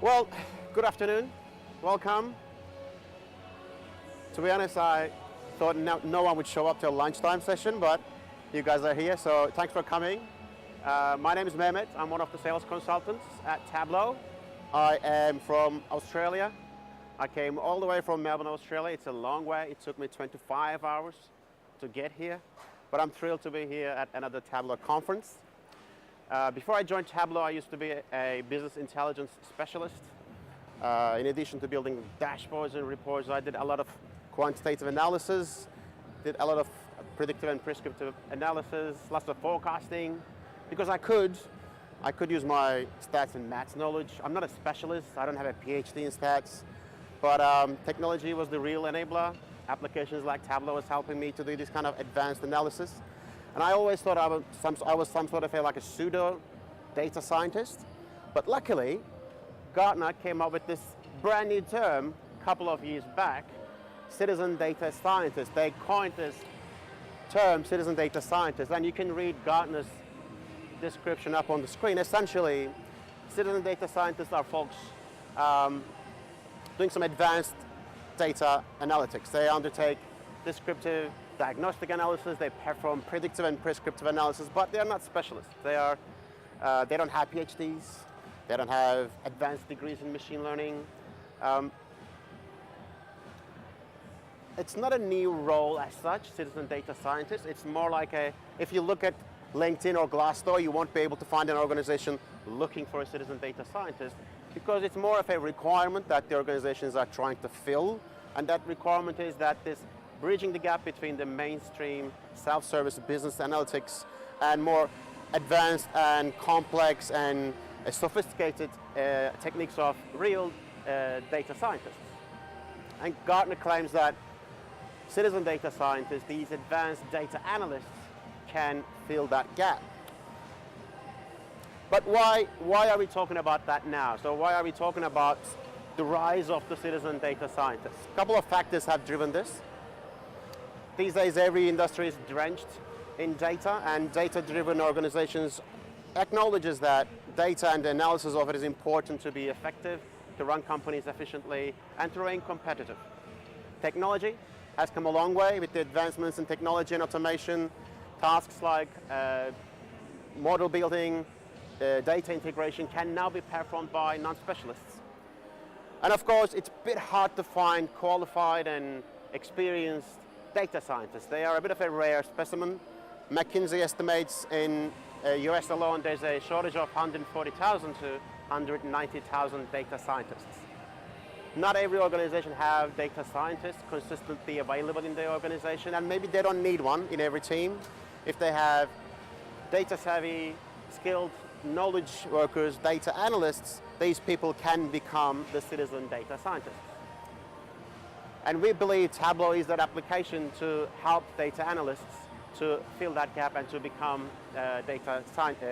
Well, good afternoon. Welcome. To be honest, I thought no one would show up to a lunchtime session, but you guys are here, so thanks for coming. My name is Mehmet. I'm one of the sales consultants at Tableau. I am from Australia. I came all the way from Melbourne, Australia. It's a long way. It took me 25 hours to get here, but I'm thrilled to be here at another Tableau conference. Before I joined Tableau, I used to be a business intelligence specialist. In addition to building dashboards and reports, I did a lot of quantitative analysis, did a lot of predictive and prescriptive analysis, lots of forecasting. Because I could use my stats and maths knowledge. I'm not a specialist. I don't have a PhD in stats. But technology was the real enabler. Applications like Tableau was helping me to do this kind of advanced analysis. And I always thought I was some sort of like a pseudo data scientist. But luckily, Gartner came up with this brand new term a couple of years back, citizen data scientist. They coined this term, citizen data scientist, and you can read Gartner's description up on the screen. Essentially, citizen data scientists are folks doing some advanced data analytics. They undertake descriptive, diagnostic analysis, they perform predictive and prescriptive analysis, but they're not specialists. They don't have PhDs, they don't have advanced degrees in machine learning. It's not a new role as such, citizen data scientist. It's more like if you look at LinkedIn or Glassdoor, you won't be able to find an organization looking for a citizen data scientist because it's more of a requirement that the organizations are trying to fill. And that requirement is that this bridging the gap between the mainstream self-service business analytics and more advanced and complex and sophisticated techniques of real data scientists. And Gartner claims that citizen data scientists, these advanced data analysts, can fill that gap. But why are we talking about that now? So why are we talking about the rise of the citizen data scientists? A couple of factors have driven this. These days, every industry is drenched in data, and data-driven organizations acknowledges that data and the analysis of it is important to be effective, to run companies efficiently, and to remain competitive. Technology has come a long way with the advancements in technology and automation. Tasks like model building, data integration can now be performed by non-specialists. And of course, it's a bit hard to find qualified and experienced data scientists. They are a bit of a rare specimen. McKinsey estimates in US alone there's a shortage of 140,000 to 190,000 data scientists. Not every organization have data scientists consistently available in their organization, and maybe they don't need one in every team. If they have data savvy, skilled knowledge workers, data analysts, these people can become the citizen data scientists. And we believe Tableau is that application to help data analysts to fill that gap and to become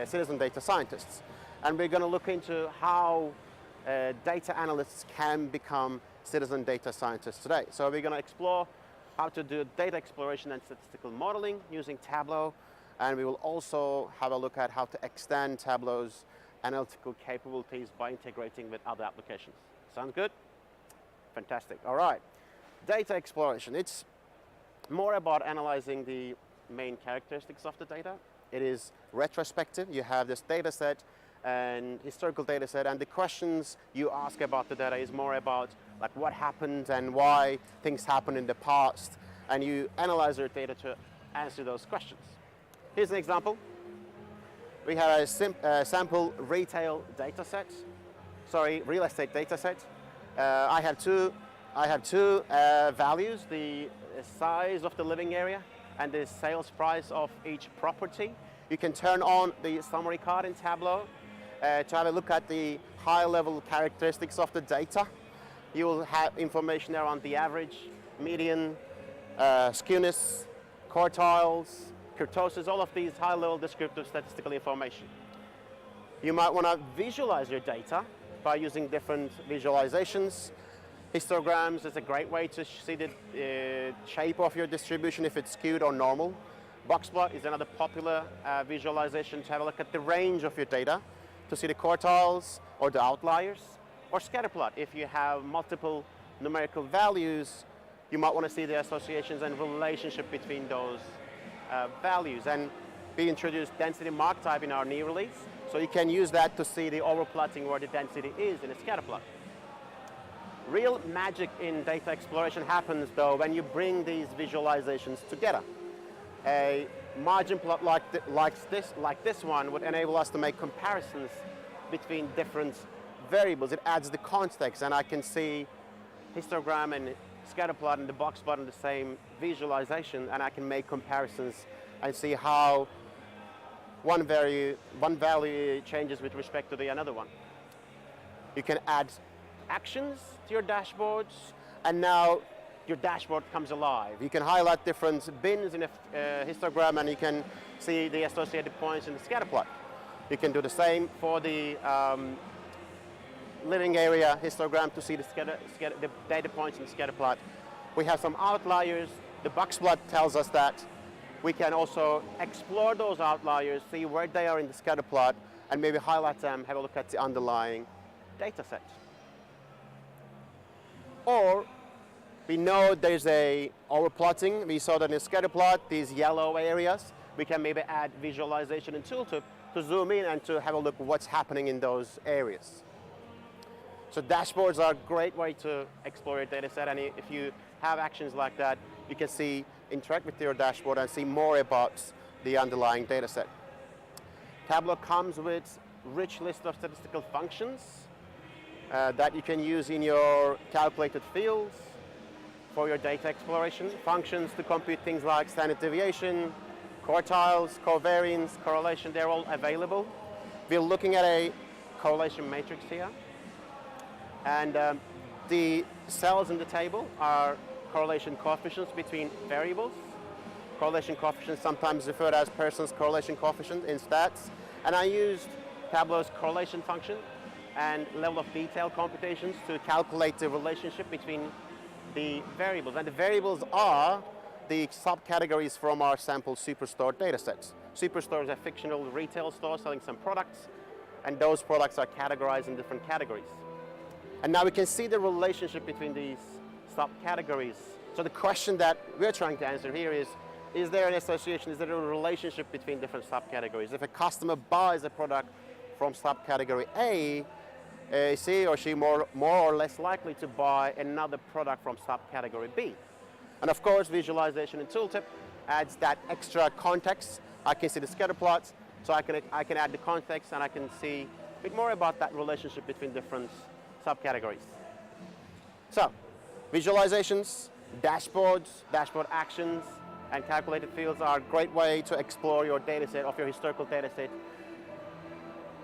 citizen data scientists. And we're going to look into how data analysts can become citizen data scientists today. So we're going to explore how to do data exploration and statistical modeling using Tableau. And we will also have a look at how to extend Tableau's analytical capabilities by integrating with other applications. Sounds good? Fantastic. All right. Data exploration. It's more about analyzing the main characteristics of the data. It is retrospective. You have this data set and historical data set, and the questions you ask about the data is more about like what happened and why things happened in the past, and you analyze your data to answer those questions. Here's an example. We have a sample retail data set. Sorry, real estate data set. I have two values: the size of the living area and the sales price of each property. You can turn on the summary card in Tableau to have a look at the high-level characteristics of the data. You will have information around the average, median, skewness, quartiles, kurtosis, all of these high-level descriptive statistical information. You might want to visualize your data by using different visualizations. Histograms is a great way to see the shape of your distribution, if it's skewed or normal. Box plot is another popular visualization to have a look at the range of your data to see the quartiles or the outliers. Or scatter plot. If you have multiple numerical values, you might want to see the associations and relationship between those values. And we introduced density mark type in our new release, so you can use that to see the overplotting where the density is in a scatter plot. Real magic in data exploration happens though when you bring these visualizations together. A margin plot like this one would enable us to make comparisons between different variables. It adds the context, and I can see histogram and scatter plot and the box plot in the same visualization, and I can make comparisons and see how one value changes with respect to the another one. You can add actions to your dashboards, and now your dashboard comes alive. You can highlight different bins in a histogram, and you can see the associated points in the scatter plot. You can do the same for the living area histogram to see the data points in the scatter plot. We have some outliers. The box plot tells us that. We can also explore those outliers, see where they are in the scatter plot, and maybe highlight them, have a look at the underlying data set. Or we know there's a overplotting. We saw that in the scatter plot, these yellow areas, we can maybe add visualization and tooltip to zoom in and to have a look at what's happening in those areas. So dashboards are a great way to explore your data set, and if you have actions like that, you can interact with your dashboard and see more about the underlying data set. Tableau comes with a rich list of statistical functions that you can use in your calculated fields for your data exploration. Functions to compute things like standard deviation, quartiles, covariance, correlation, they're all available. We're looking at a correlation matrix here. And the cells in the table are correlation coefficients between variables. Correlation coefficients sometimes referred as Pearson's correlation coefficient in stats. And I used Tableau's correlation function and level of detail computations to calculate the relationship between the variables. And the variables are the subcategories from our sample Superstore datasets. Superstore is a fictional retail store selling some products, and those products are categorized in different categories. And now we can see the relationship between these subcategories. So the question that we're trying to answer here is there an association, is there a relationship between different subcategories? If a customer buys a product from subcategory A, is he or she more or less likely to buy another product from subcategory B? And of course, visualization and tooltip adds that extra context. I can see the scatter plots, so I can add the context, and I can see a bit more about that relationship between different subcategories. So, visualizations, dashboards, dashboard actions, and calculated fields are a great way to explore your data set of your historical data set.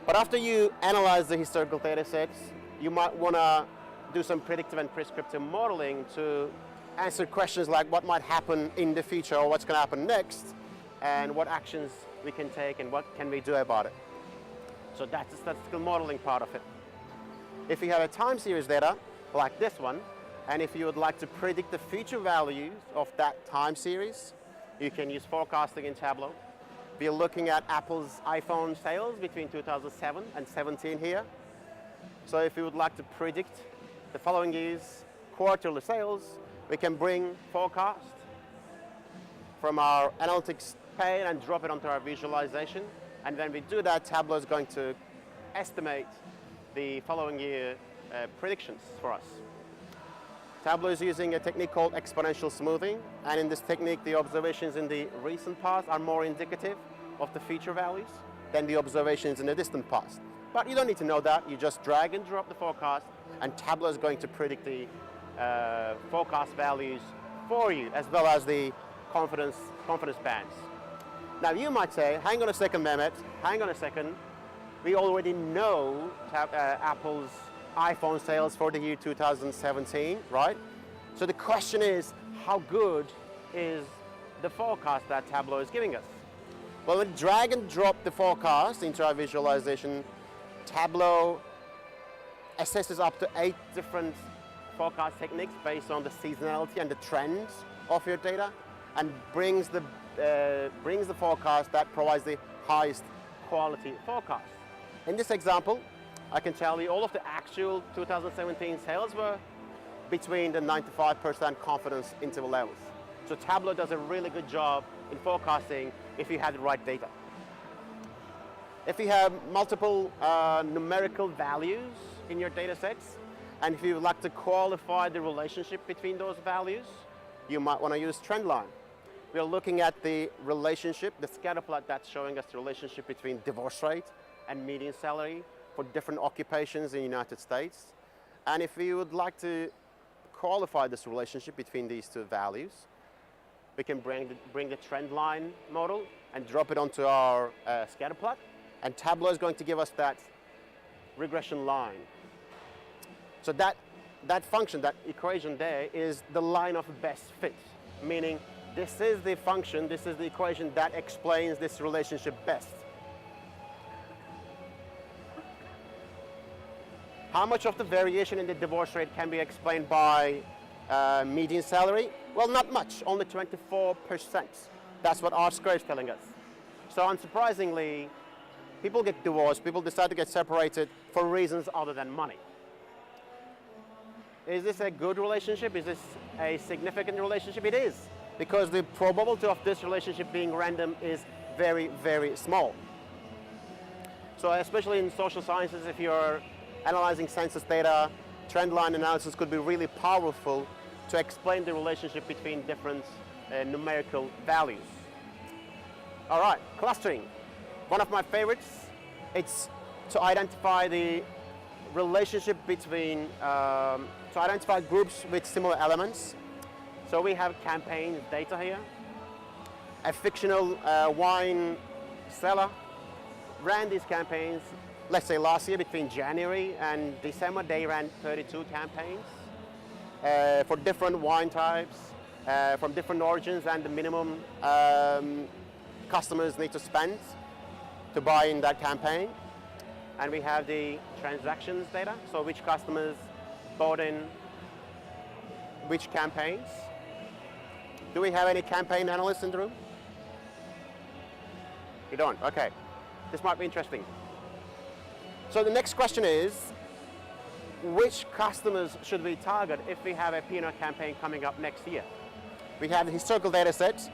But after you analyze the historical data sets, you might want to do some predictive and prescriptive modeling to answer questions like what might happen in the future or what's going to happen next, and what actions we can take and what can we do about it. So that's the statistical modeling part of it. If you have a time series data like this one, and if you would like to predict the future values of that time series, you can use forecasting in Tableau. We're looking at Apple's iPhone sales between 2007 and 2017 here. So if you would like to predict the following year's quarterly sales, we can bring forecast from our analytics pane and drop it onto our visualization. And when we do that, Tableau is going to estimate the following year predictions for us. Tableau is using a technique called exponential smoothing, and in this technique, the observations in the recent past are more indicative of the future values than the observations in the distant past. But you don't need to know that. You just drag and drop the forecast, and Tableau is going to predict the forecast values for you, as well as the confidence bands. Now you might say, hang on a second, Mehmet, hang on a second. We already know Apple's iPhone sales for the year 2017, right? So the question is, how good is the forecast that Tableau is giving us? Well, when we drag and drop the forecast into our visualization, Tableau assesses up to 8 different forecast techniques based on the seasonality and the trends of your data, and brings the forecast that provides the highest quality forecast. In this example, I can tell you all of the actual 2017 sales were between the 95% confidence interval levels. So Tableau does a really good job in forecasting if you have the right data. If you have multiple numerical values in your data sets, and if you would like to qualify the relationship between those values, you might want to use trend line. We are looking at the relationship, the scatter plot that's showing us the relationship between divorce rate and median salary for different occupations in the United States. And if we would like to qualify this relationship between these two values, we can bring the trend line model and drop it onto our scatter plot. And Tableau is going to give us that regression line. So that function, that equation there, is the line of best fit, meaning this is the function, this is the equation that explains this relationship best. How much of the variation in the divorce rate can be explained by median salary? Well, not much, only 24%. That's what R-squared is telling us. So unsurprisingly, people get divorced, people decide to get separated for reasons other than money. Is this a good relationship? Is this a significant relationship? It is, because the probability of this relationship being random is very, very small. So especially in social sciences, if you're analyzing census data, trend line analysis could be really powerful to explain the relationship between different numerical values. All right, clustering. One of my favorites, it's to identify the relationship between, to identify groups with similar elements. So we have campaign data here. A fictional wine seller ran these campaigns, let's say last year between January and December, they ran 32 campaigns for different wine types, from different origins, and the minimum customers need to spend to buy in that campaign. And we have the transactions data, so which customers bought in which campaigns. Do we have any campaign analysts in the room? You don't, okay. This might be interesting. So the next question is, which customers should we target if we have a P&L campaign coming up next year? We have the historical data sets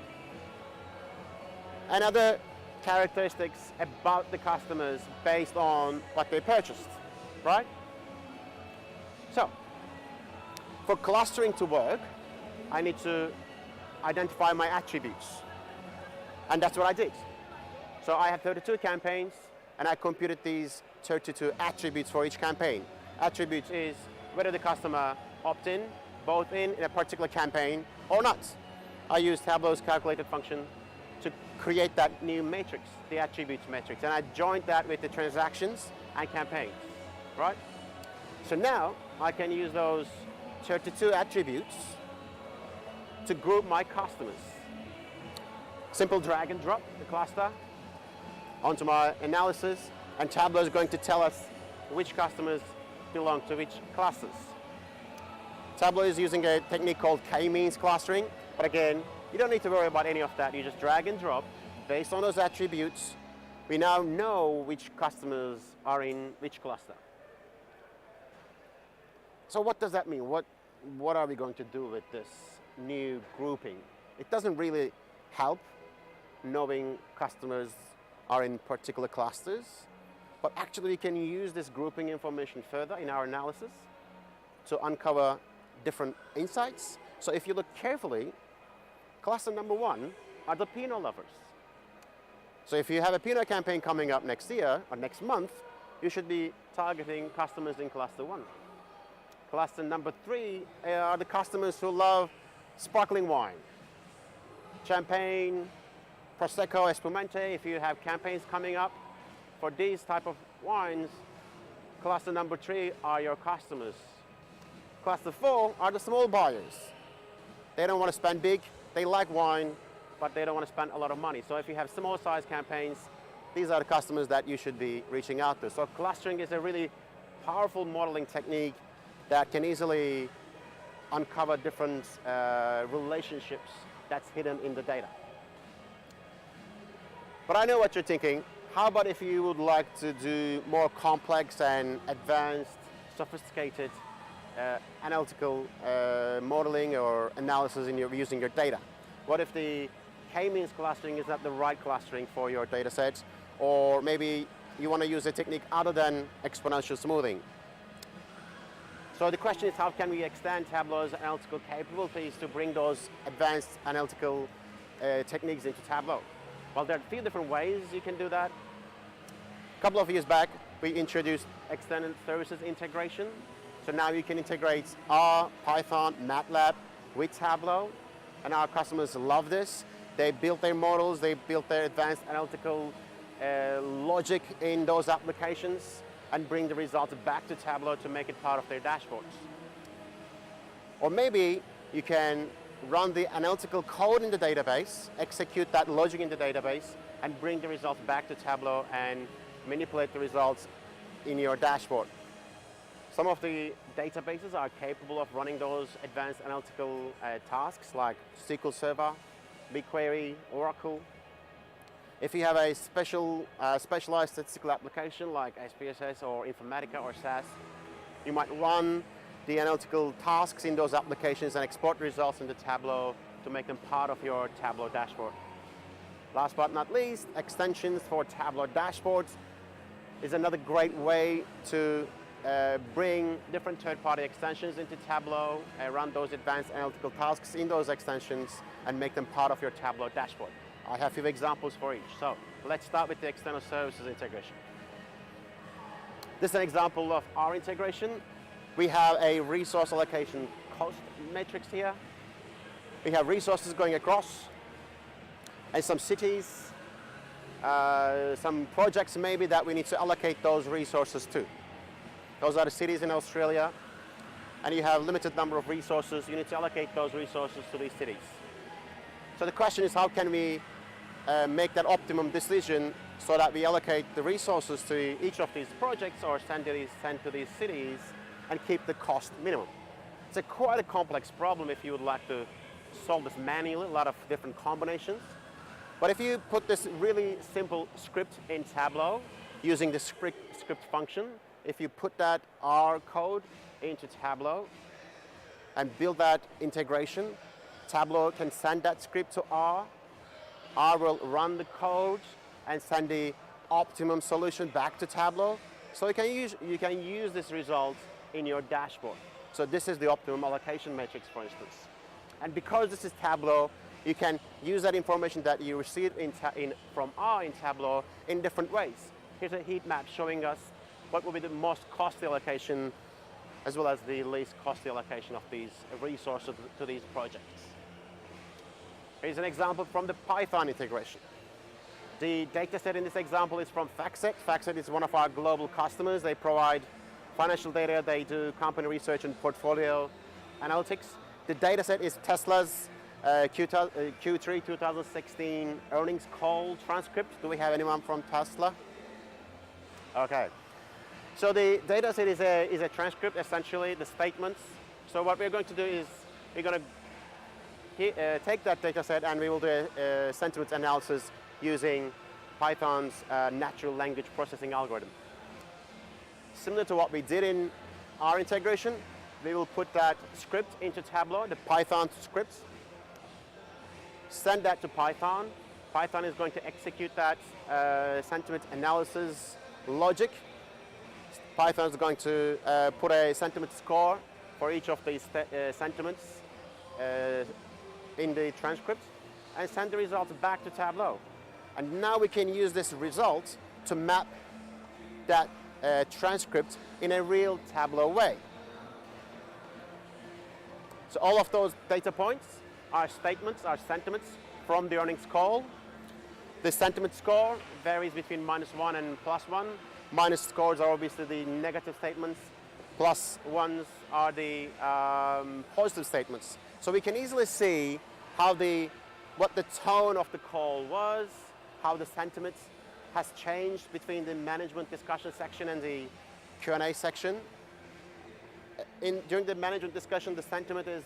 and other characteristics about the customers based on what they purchased, right? So, for clustering to work, I need to identify my attributes. And that's what I did. So I have 32 campaigns, and I computed these 32 attributes for each campaign. Attributes is whether the customer opt-in, both in a particular campaign or not. I used Tableau's calculated function to create that new matrix, the attributes matrix, and I joined that with the transactions and campaigns, right? So now I can use those 32 attributes to group my customers. Simple drag and drop the cluster onto my analysis, and Tableau is going to tell us which customers belong to which clusters. Tableau is using a technique called k-means clustering, but again, you don't need to worry about any of that. You just drag and drop. Based on those attributes, we now know which customers are in which cluster. So what does that mean? What are we going to do with this new grouping? It doesn't really help knowing customers are in particular clusters, but actually we can use this grouping information further in our analysis to uncover different insights. So if you look carefully, cluster number one are the P&L lovers. So if you have a P&L campaign coming up next year or next month, you should be targeting customers in cluster one. Cluster number three are the customers who love sparkling wine. Champagne, Prosecco, Espumante. If you have campaigns coming up for these type of wines, cluster number three are your customers. Cluster four are the small buyers. They don't want to spend big. They like wine, but they don't want to spend a lot of money. So if you have small size campaigns, these are the customers that you should be reaching out to. So clustering is a really powerful modeling technique that can easily uncover different relationships that's hidden in the data. But I know what you're thinking. How about if you would like to do more complex and advanced, sophisticated analytical modeling or analysis using your data? What if the k-means clustering is not the right clustering for your data sets, or maybe you want to use a technique other than exponential smoothing? So the question is, how can we extend Tableau's analytical capabilities to bring those advanced analytical techniques into Tableau? Well, there are a few different ways you can do that. A couple of years back, we introduced extended services integration. So now you can integrate R, Python, MATLAB with Tableau, and our customers love this. They built their models, they built their advanced analytical logic in those applications, and bring the results back to Tableau to make it part of their dashboards. Or maybe you can run the analytical code in the database, execute that logic in the database, and bring the results back to Tableau and manipulate the results in your dashboard. Some of the databases are capable of running those advanced analytical tasks like SQL Server, BigQuery, Oracle. If you have a specialized statistical application like SPSS or Informatica or SAS, you might run the analytical tasks in those applications and export results into Tableau to make them part of your Tableau dashboard. Last but not least, extensions for Tableau dashboards is another great way to bring different third-party extensions into Tableau, run those advanced analytical tasks in those extensions, and make them part of your Tableau dashboard. I have a few examples for each. So let's start with the external services integration. This is an example of our integration. We have a resource allocation cost matrix here. We have resources going across, and some cities, some projects maybe that we need to allocate those resources to. Those are the cities in Australia, and you have a limited number of resources. You need to allocate those resources to these cities. So the question is, how can we make that optimum decision so that we allocate the resources to each of these projects or send to these cities and keep the cost minimum? It's quite a complex problem if you would like to solve this manually, a lot of different combinations. But if you put this really simple script in Tableau using the script function, if you put that R code into Tableau and build that integration, Tableau can send that script to R. R will run the code and send the optimum solution back to Tableau. So you can use this result in your dashboard. So this is the optimum allocation matrix, for instance. And because this is Tableau, you can use that information that you receive from R in Tableau in different ways. Here's a heat map showing us what will be the most costly allocation as well as the least costly allocation of these resources to these projects. Here's an example from the Python integration. The dataset in this example is from FactSet. FactSet is one of our global customers. They provide financial data, they do company research and portfolio analytics. The dataset is Tesla's Q3 2016 earnings call transcript. Do we have anyone from Tesla? Okay. So the dataset is a transcript, essentially, the statements. So what we're going to do is we're going to take that dataset and we will do a sentiment analysis using Python's natural language processing algorithm. Similar to what we did in our integration, we will put that script into Tableau, the Python script, send that to Python. Python is going to execute that sentiment analysis logic. Python is going to put a sentiment score for each of these sentiments in the transcript and send the results back to Tableau. And now we can use this result to map that transcript in a real Tableau way. So all of those data points are statements, are sentiments from the earnings call. The sentiment score varies between -1 and +1. Minus scores are obviously the negative statements. Plus ones are the positive statements. So we can easily see what the tone of the call was, how the sentiment has changed between the management discussion section and the Q&A section. During the management discussion, the sentiment is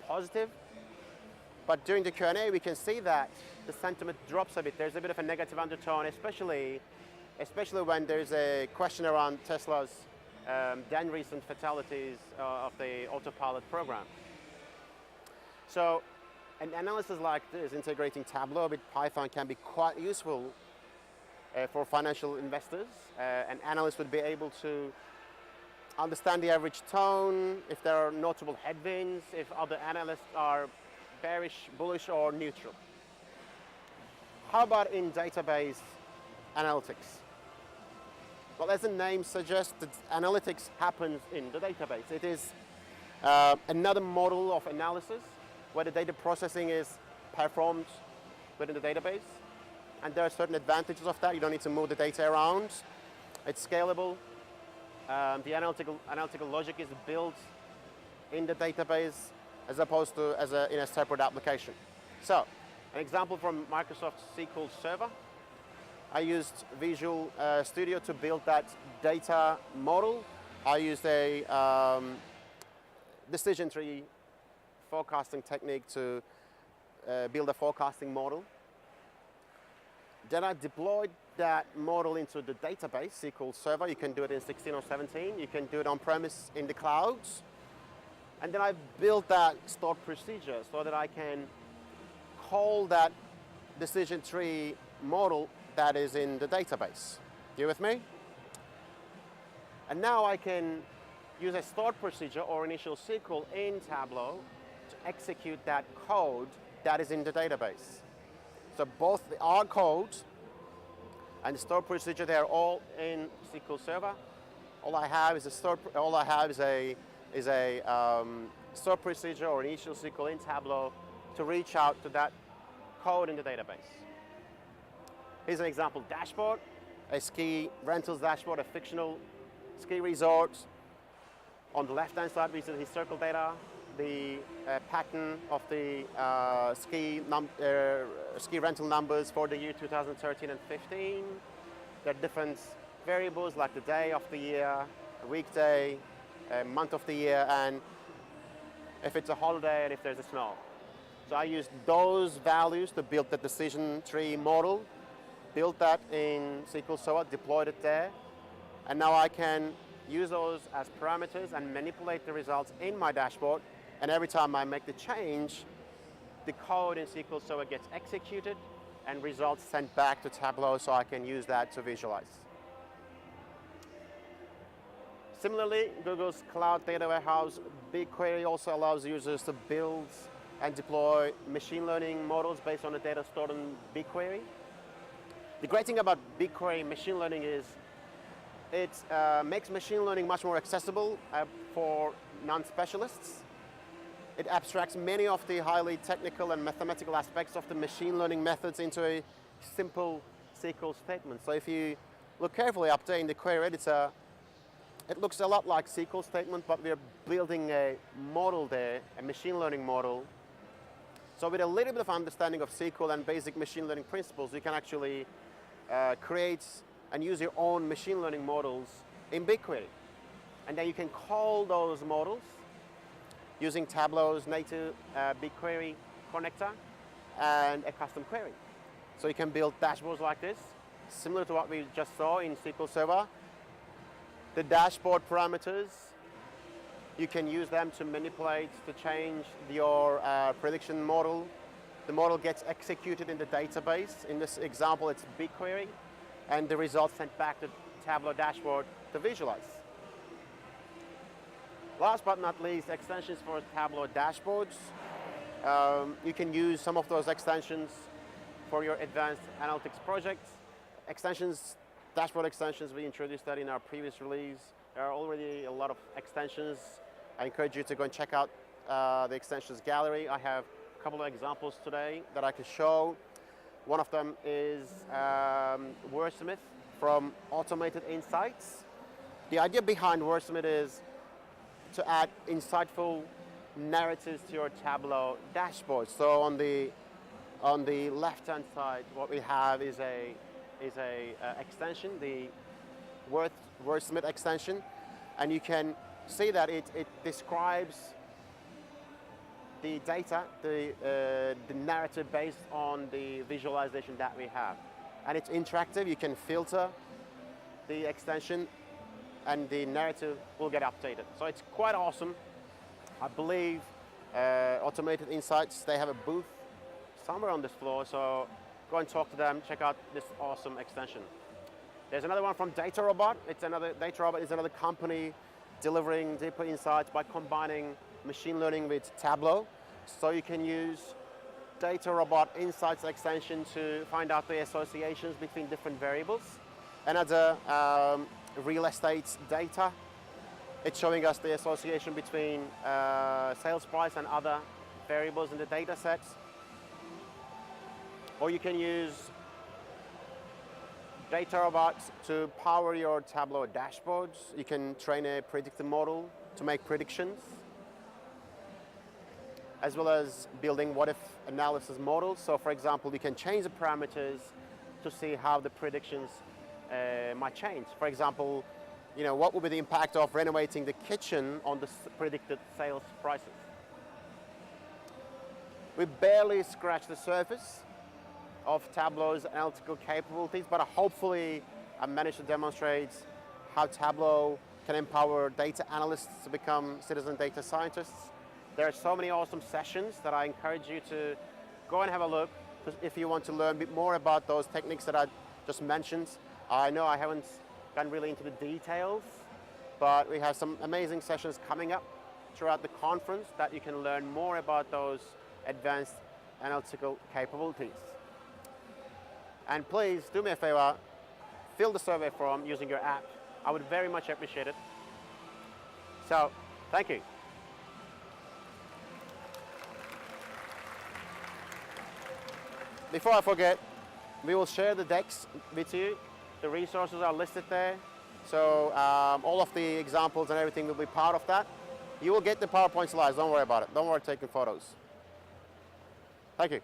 positive. But during the Q&A, we can see that the sentiment drops a bit. There's a bit of a negative undertone, especially when there's a question around Tesla's then recent fatalities of the autopilot program. So an analysis like this, integrating Tableau with Python, can be quite useful for financial investors. An analyst would be able to understand the average tone, if there are notable headwinds, if other analysts are bearish, bullish, or neutral. How about in database analytics? Well, as the name suggests, the analytics happens in the database. It is another model of analysis where the data processing is performed within the database. And there are certain advantages of that. You don't need to move the data around. It's scalable. The analytical logic is built in the database as opposed to in a separate application. So, an example from Microsoft SQL Server. I used Visual Studio to build that data model. I used a decision tree forecasting technique to build a forecasting model. Then I deployed that model into the database, SQL Server. You can do it in 16 or 17. You can do it on-premise in the clouds. And then I built that stored procedure so that I can call that decision tree model that is in the database. You with me? And now I can use a stored procedure or initial SQL in Tableau to execute that code that is in the database. So both our code and the stored procedure, they're all in SQL Server. All I have is a stored procedure or initial SQL in Tableau to reach out to that code in the database. Here's an example dashboard, a ski rentals dashboard, a fictional ski resort. On the left-hand side, we see the historical data, the pattern of the ski rental numbers for the year 2013 and 15. There are different variables like the day of the year, a weekday, a month of the year, and if it's a holiday and if there's a snow. So I used those values to build the decision tree model, built that in SQL Server, deployed it there, and now I can use those as parameters and manipulate the results in my dashboard. And every time I make the change, the code in SQL Server gets executed and results sent back to Tableau so I can use that to visualize. Similarly, Google's cloud data warehouse BigQuery also allows users to build and deploy machine learning models based on the data stored in BigQuery. The great thing about BigQuery machine learning is it makes machine learning much more accessible for non-specialists. It abstracts many of the highly technical and mathematical aspects of the machine learning methods into a simple SQL statement. So if you look carefully up there in the query editor, it looks a lot like SQL statement, but we're building a model there, a machine learning model. So with a little bit of understanding of SQL and basic machine learning principles, you can actually create and use your own machine learning models in BigQuery. And then you can call those models using Tableau's native BigQuery connector and a custom query. So you can build dashboards like this, similar to what we just saw in SQL Server. The dashboard parameters, you can use them to manipulate, to change your prediction model. The model gets executed in the database. In this example, it's BigQuery, and the results sent back to Tableau dashboard to visualize. Last but not least, extensions for Tableau dashboards. You can use some of those extensions for your advanced analytics projects. Dashboard extensions, we introduced that in our previous release. There are already a lot of extensions. I encourage you to go and check out the extensions gallery. I have a couple of examples today that I can show. One of them is Wordsmith from Automated Insights. The idea behind Wordsmith is to add insightful narratives to your Tableau dashboard. So on the left-hand side, what we have is a extension, the Wordsmith extension, and you can see that it describes the data, the narrative based on the visualization that we have. And it's interactive. You can filter the extension and the narrative will get updated. So it's quite awesome. I believe Automated Insights, they have a booth somewhere on this floor, so go and talk to them, check out this awesome extension. There's another one from DataRobot. DataRobot is another company delivering deeper insights by combining machine learning with Tableau. So you can use DataRobot Insights extension to find out the associations between different variables. Another real estate data. It's showing us the association between sales price and other variables in the data sets. Or you can use DataRobot to power your Tableau dashboards. You can train a predictive model to make predictions, as well as building what-if analysis models. So for example, you can change the parameters to see how the predictions might change. For example, what would be the impact of renovating the kitchen on the predicted sales prices? We barely scratched the surface of Tableau's analytical capabilities, but hopefully I managed to demonstrate how Tableau can empower data analysts to become citizen data scientists. There are so many awesome sessions that I encourage you to go and have a look if you want to learn a bit more about those techniques that I just mentioned. I know I haven't gone really into the details, but we have some amazing sessions coming up throughout the conference that you can learn more about those advanced analytical capabilities. And please do me a favor, fill the survey form using your app. I would very much appreciate it. So, thank you. Before I forget, we will share the decks with you. The resources are listed there. So all of the examples and everything will be part of that. You will get the PowerPoint slides, don't worry about it. Don't worry taking photos. Thank you.